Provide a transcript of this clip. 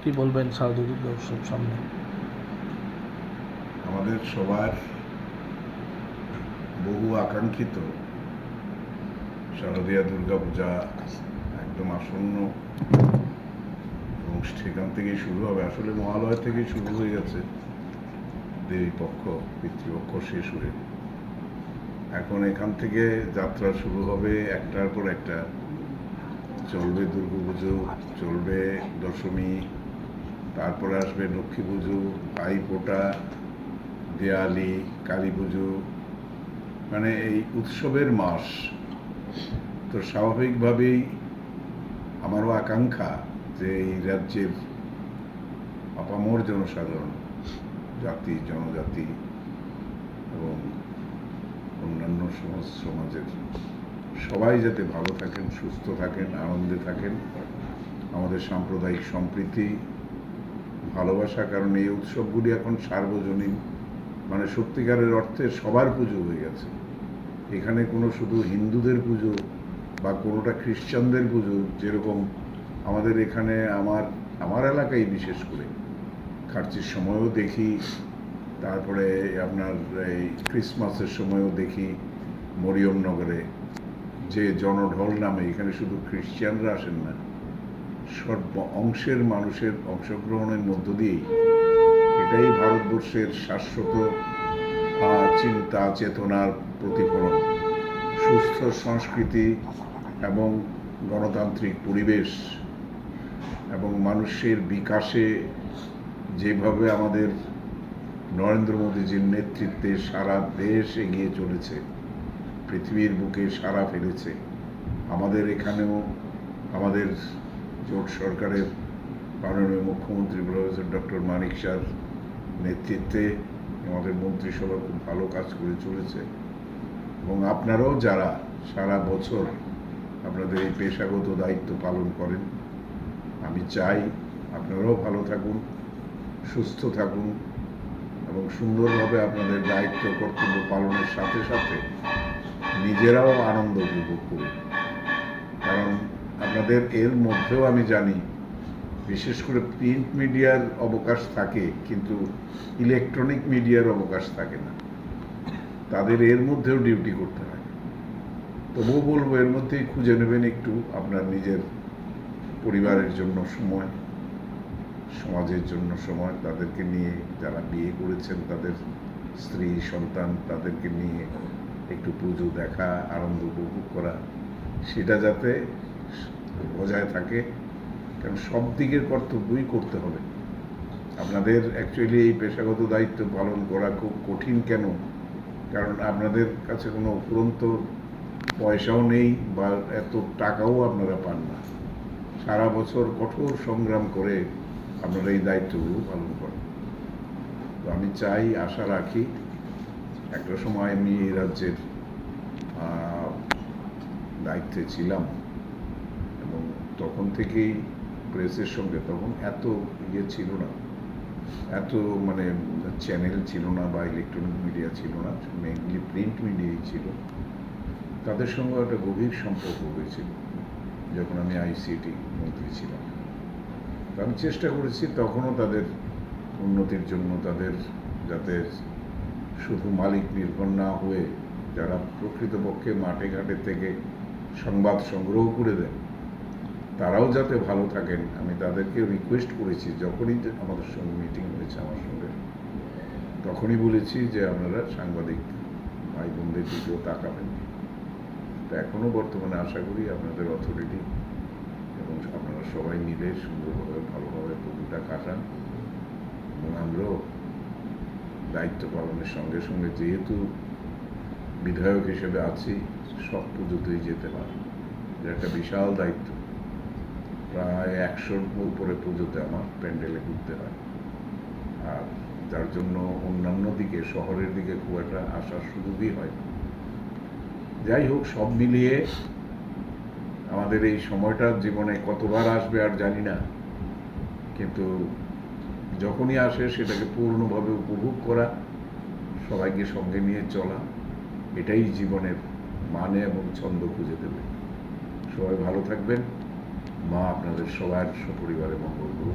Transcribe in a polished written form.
কি বলবেন শারদীয় দুর্গা উৎসব সামনে? আমাদের সবার বহু আকাঙ্ক্ষিত শারদীয়া দুর্গাপূজা একদম আসন্ন এবং সেখান থেকেই শুরু হবে। আসলে মহালয়া থেকেই শুরু হয়ে গেছে, দেবী পক্ষ পিতৃপক্ষ শেষ হয়ে। এখন এখান থেকে যাত্রা শুরু হবে, একটার পর একটা চলবে। দুর্গাপুজো চলবে, দশমী, তারপরে আসবে লক্ষ্মী পুজো, ভাইফোঁটা, দেয়ালি, কালী পুজো, মানে এই উৎসবের মাস। তো স্বাভাবিকভাবেই আমারও আকাঙ্ক্ষা যে এই রাজ্যের আপামর জনসাধারণ, জাতি জনজাতি এবং অন্যান্য সমাজের সবাই যাতে ভালো থাকেন, সুস্থ থাকেন, আনন্দে থাকেন। আমাদের সাম্প্রদায়িক সম্প্রীতি, ভালোবাসা, কারণ এই উৎসবগুলি এখন সার্বজনীন, মানে সত্যিকারের অর্থে সবার পুজো হয়ে গেছে। এখানে কোনো শুধু হিন্দুদের পুজো বা কোনোটা খ্রিস্টানদের পুজো, যেরকম আমাদের এখানে আমার এলাকায় বিশেষ করে খার্চির সময়ও দেখি, তারপরে আপনার এই ক্রিসমাসের সময়ও দেখি মরিয়মনগরে যে জনঢল নামে, এখানে শুধু খ্রিস্টানরা আসেন না, সর্ব অংশের মানুষের অংশগ্রহণের মধ্য দিয়েই এটাই ভারতবর্ষের শাশ্বত চিন্তা চেতনার প্রতিফলন। সুস্থ সংস্কৃতি এবং গণতান্ত্রিক পরিবেশ এবং মানুষের বিকাশে যেভাবে আমাদের নরেন্দ্র মোদীজির নেতৃত্বে সারা দেশ এগিয়ে চলেছে, পৃথিবীর বুকে সাড়া ফেলেছে। আমাদের এখানেও আমাদের জোট সরকারের মাননীয় মুখ্যমন্ত্রী প্রফেসর ডক্টর মানিক শাহর নেতৃত্বে আমাদের মন্ত্রিসভা খুব ভালো কাজ করে চলেছে। এবং আপনারাও যারা সারা বছর আপনাদের এই পেশাগত দায়িত্ব পালন করেন, আমি চাই আপনারাও ভালো থাকুন, সুস্থ থাকুন এবং সুন্দরভাবে আপনাদের দায়িত্ব কর্তব্য পালনের সাথে সাথে নিজেরাও আনন্দ উপভোগ করুন। কারণ আপনাদের এর মধ্যেও আমি জানি বিশেষ করে প্রিন্ট মিডিয়ার অবকাশ থাকে, কিন্তু ইলেকট্রনিক মিডিয়ার অবকাশ থাকে না। তাদের এর মধ্যেও ডিউটি করতে হয়। তবুও বলবো, এর মধ্যেই খুঁজে নেবেন একটু আপনার নিজের পরিবারের জন্য সময়, সমাজের জন্য সময়, তাদেরকে নিয়ে, যারা বিয়ে করেছেন তাদের স্ত্রী সন্তান, তাদেরকে নিয়ে একটু পুজো দেখা, আনন্দ উপভোগ করা, সেটা যাতে বজায় থাকে। কারণ সব দিকের কর্তব্যই করতে হবে। আপনাদের অ্যাকচুয়ালি এই পেশাগত দায়িত্ব পালন করা খুব কঠিন। কেন? কারণ আপনাদের কাছে কোনো উপরন্ত পয়সাও নেই বা এত টাকাও আপনারা পান না। সারা বছর কঠোর সংগ্রাম করে আপনারা এই দায়িত্বগুলো পালন করেন। তো আমি চাই, আশা রাখি, একটা সময় আমি এই রাজ্যের দায়িত্বে ছিলাম এবং তখন থেকেই প্রেসের সঙ্গে, তখন এত ছিল না, এত মানে চ্যানেল ছিল না বা ইলেকট্রনিক মিডিয়া ছিল না, মেইনলি প্রিন্ট মিডিয়াই ছিল। তাদের সঙ্গে একটা গভীর সম্পর্ক হয়েছিল যখন আমি আইসিটি মন্ত্রী ছিলাম। আমি চেষ্টা করেছি তখনও তাদের উন্নতির জন্য, তাদের যাতে শুধু মালিক নির্ভর না হয়ে যারা প্রকৃতপক্ষে মাঠে ঘাটে থেকে সংবাদ সংগ্রহ করে দেন, তারাও যাতে ভালো থাকেন। আমি তাদেরকে রিকোয়েস্ট করেছি, যখনই আমাদের সঙ্গে মিটিং হয়েছে আমার সঙ্গে, তখনই বলেছি যে আপনারা সাংবাদিক ভাই বোনদের দিকেও তাকাবেন। তো এখনও বর্তমানে আশা করি আপনাদের অথরিটি এবং আপনারা সবাই মিলে সুন্দরভাবে ভালোভাবে পুজোটা কাটান। এবং আমরাও দায়িত্ব পালনের সঙ্গে সঙ্গে, যেহেতু বিধায়ক হিসেবে আছি, সব পুজোতেই যেতে পারি। এটা একটা বিশাল দায়িত্ব। প্রায় 100-র উপরে পুজোতে আমার প্যান্ডেলে ঘুরতে হয়, আর যার জন্য অন্যান্য দিকে, শহরের দিকে খুব একটা আসার সুযোগই হয় না। যাই হোক, সব মিলিয়ে আমাদের এই সময়টা জীবনে কতবার আসবে আর জানি না, কিন্তু যখনই আসে সেটাকে পূর্ণভাবে উপভোগ করা, সবাইকে সঙ্গে নিয়ে চলা, এটাই জীবনের মানে এবং ছন্দ খুঁজে দেবে। সবাই ভালো থাকবেন। মা আপনাদের সবার সপরিবারে মঙ্গল করুন।